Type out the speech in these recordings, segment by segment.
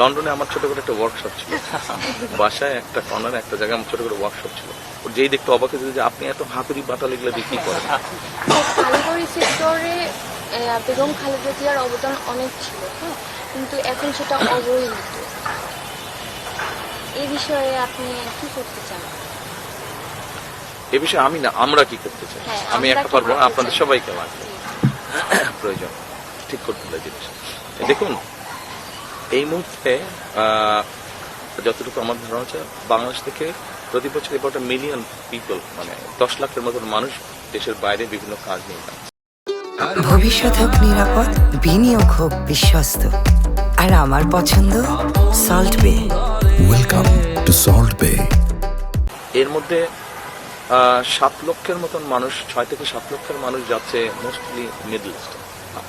লন্ডনে আমার ছোট করে একটা ওয়ার্কশপ ছিল, বাসায় একটা কর্নারে একটা জায়গায় আমার ছোট করে ওয়ার্কশপ ছিল। ওর যেই দেখতে অবাক হয়েছে যে আপনি এত হাতুড়ি বাটাল এগুলো দিয়ে কি করেন। কারিগরি সেক্টরে বেগম খালেদা জিয়ার অবদান অনেক ছিল, হ্যাঁ, কিন্তু এখন সেটা অবহেলিত। এই বিষয়ে আপনি কি করতে চান? এ বিষয়ে আমি না, আমরা কি করতে চাই, আমি একা পারবো, আপনাদের সবাইকে লাগবে প্রয়োজন ঠিক করতে হবে জিনিস। দেখুন, এই মুহূর্তে যতটুকু আমার ধারণা হচ্ছে বাংলাদেশ থেকে প্রতি বছর এবার 1 মিলিয়ন পিপল, মানে 10 লাখের মতন মানুষ দেশের বাইরে বিভিন্ন কাজ নিয়ে যায়। ভবিষ্যৎ হোক নিরাপদ, বিনিয়োগ হোক বিশ্বস্ত, আর আমার পছন্দ সল্ট বে। ওয়েলকাম টু সল্ট বে। এর মধ্যে 7 লক্ষের মতন মানুষ, 6 থেকে 7 লক্ষের মানুষ যাচ্ছে মোস্টলি মিডল ইস্ট,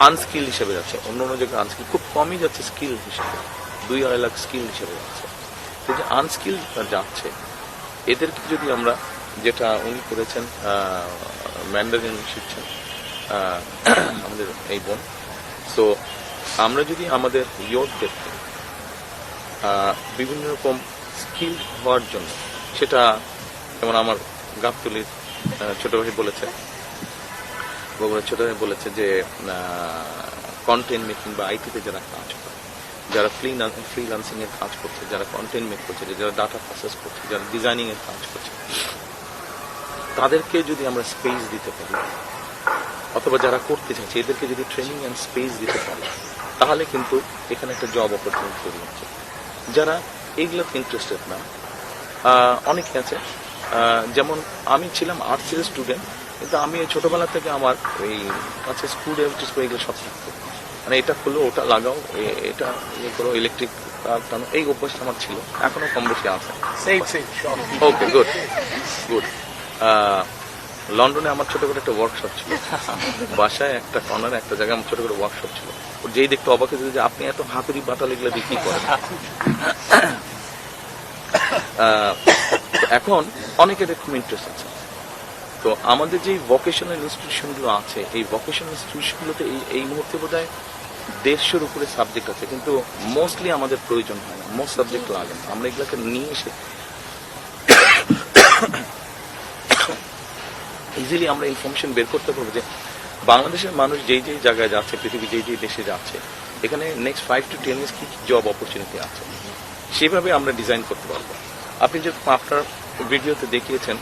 আনস্কিল হিসেবে যাচ্ছে। অন্য অন্য জায়গায় আনস্কিল খুব কমই যাচ্ছে, স্কিল হিসেবে 2-2.5 লাখ স্কিল হিসেবে যাচ্ছে। তো যে আনস্কিল যাচ্ছে এদেরকে যদি আমরা, যেটা উনি করেছেন, ম্যান্ডারিন শিখছেন আমাদের এই বোন, তো আমরা যদি আমাদের ইয়ুথদেরকে বিভিন্ন রকম স্কিল হওয়ার জন্য, সেটা যেমন আমার গাবতলীর ছোট ভাই বলেছে, ছোট ভাই বলেছে যে কন্টেন্ট মেকিং বা আইটিতে যারা কাজ করে, যারা ফ্রিল্যান্সিং এর কাজ করছে, যারা কন্টেন্ট মেক করছে, যারা ডাটা প্রসেস করছে, যারা ডিজাইনিং এর কাজ করছে, তাদেরকে যদি আমরা স্পেস দিতে পারি, অথবা যারা করতে চাইছে এদেরকে যদি ট্রেনিং অ্যান্ড স্পেস দিতে পারি, তাহলে কিন্তু এখানে একটা জব অপরচুনিটি তৈরি হচ্ছে। যারা এইগুলোতে ইন্টারেস্টেড না, অনেকে আছে, যেমন আমি ছিলাম আর্টসের স্টুডেন্ট, কিন্তু আমি ছোটবেলা থেকে আমার এই কাছে স্কুল এগুলো সব থাকতো, মানে এটা খুলো, ওটা লাগাও, এটা ইয়ে করো, ইলেকট্রিক টানো, এই অভ্যাসটা আমার ছিল, এখনো কম বেশি আছে। ওকে, গুড গুড। লন্ডনে আমার ছোট করে একটা ওয়ার্কশপ ছিল, বাসায় একটা কর্নারে একটা জায়গায় আমার ছোট করে ওয়ার্কশপ ছিল। ওর যেই দেখতে অবাক হয়েছে যে আপনি এত হাতুড়ি বাটাল এগুলো দিয়ে কি করেন। এখন অনেকের খুব ইন্টারেস্ট আছে। তো আমাদের যে ভোকেশনাল ইনস্টিটিউশনগুলো আছে, এই ভোকেশনাল ইনস্টিটিউশনগুলোতে এই মুহূর্তে বোধহয় 150-এর উপরে সাবজেক্ট আছে, কিন্তু মোস্টলি আমাদের প্রয়োজন হয় না, মোস্ট সাবজেক্ট লাগে না। আমরা এগুলোকে নিয়ে এসে ইজিলি আমরা ইনফরমেশন বের করতে পারবো যে বাংলাদেশের মানুষ যেই যেই জায়গায় যাচ্ছে, পৃথিবী যেই যেই দেশে যাচ্ছে, এখানে নেক্সট 5 to 10 ইয়ার্স কি জব অপরচুনিটি আছে, সেভাবে আমরা ডিজাইন করতে পারবো। আপনি যে আপনার ভিডিওতে দেখিয়েছেন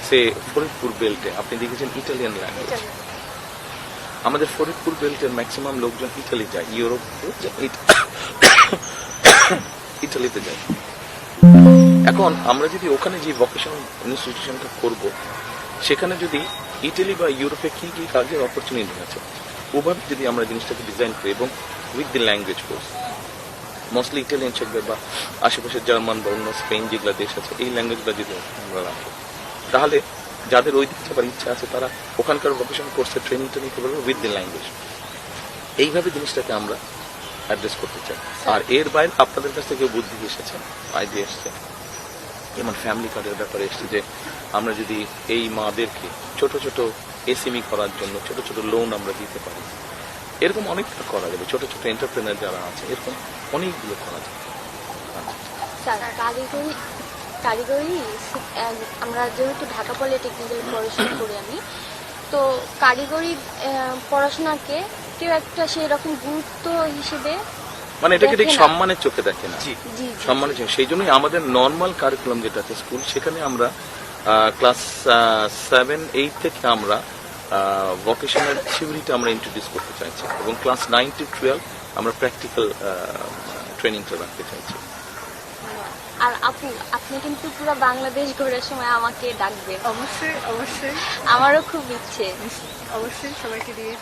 সে ফরিদপুর বেল্টে, আপনি দেখেছেন ইটালিয়ান ল্যাঙ্গুয়েজ। আমাদের ফরিদপুর বেল্টের ম্যাক্সিমাম লোকজন ইটালি যায়, ইউরোপ, ইটালিতে যায়। এখন আমরা যদি ওখানে যে ভোকেশনাল ইনস্টিটিউশনটা করব, সেখানে যদি ইটালি বা ইউরোপে কি কি কাজের অপরচুনিটি আছে, ওভাবে যদি আমরা জিনিসটাকে ডিজাইন করি এবং with the language course, mostly Italian শিখবে বা আশেপাশে জার্মান বা অন্য স্পেন যেগুলো দেশ আছে, এই ল্যাঙ্গুয়েজগুলো যদি আমরা রাখি, তাহলে যাদের ওই দিকে যাবার ইচ্ছা আছে তারা ওখানকার ভোকেশনাল কোর্সের ট্রেনিংটা নিতে পারবে উইথ দি ল্যাঙ্গুয়েজ। এইভাবে জিনিসটাকে আমরা অ্যাড্রেস করতে চাই। আর এর বাইরে আপনাদের কাছ থেকে বুদ্ধি এসেছে, আইডিয়া এসছে, যেমন ফ্যামিলি কার্ডের ব্যাপারে এসছে যে আমরা যদি এই মাদেরকে ছোট ছোট এসএমই করার জন্য ছোট ছোট লোন আমরা দিতে পারি, এরকম অনেকটা করা যাবে। ছোট ছোট এন্টারপ্রেনার যারা আছে, এরকম অনেকগুলো করা যাবে। কারিগরি আমরা যেহেতু ঢাকা পলিটেকনিক্যাল পড়াশোনা করি আমি, তো কারিগরি পড়াশোনাকে কেউ একটা সেই রকম গুরুত্ব হিসেবে, মানে এটাকে ঠিক সম্মানের চোখে দেখে না, সম্মানের চোখে। সেই জন্যই আমাদের নর্মাল কারিকুলাম যেটা আছে স্কুল, সেখানে আমরা ক্লাস 7-8 থেকে আমরা ভোকেশনাল থিওরিটা আমরা ইন্ট্রোডিউস করতে চাইছি, এবং ক্লাস 9 to 12 আমরা প্র্যাকটিক্যাল ট্রেনিংটা রাখতে চাইছি। আর আপনি কিন্তু পুরো বাংলাদেশ ঘোরার সময় আমাকে ডাকবেন। অবশ্যই অবশ্যই, আমারও খুব ইচ্ছে। অবশ্যই সবাইকে দিয়ে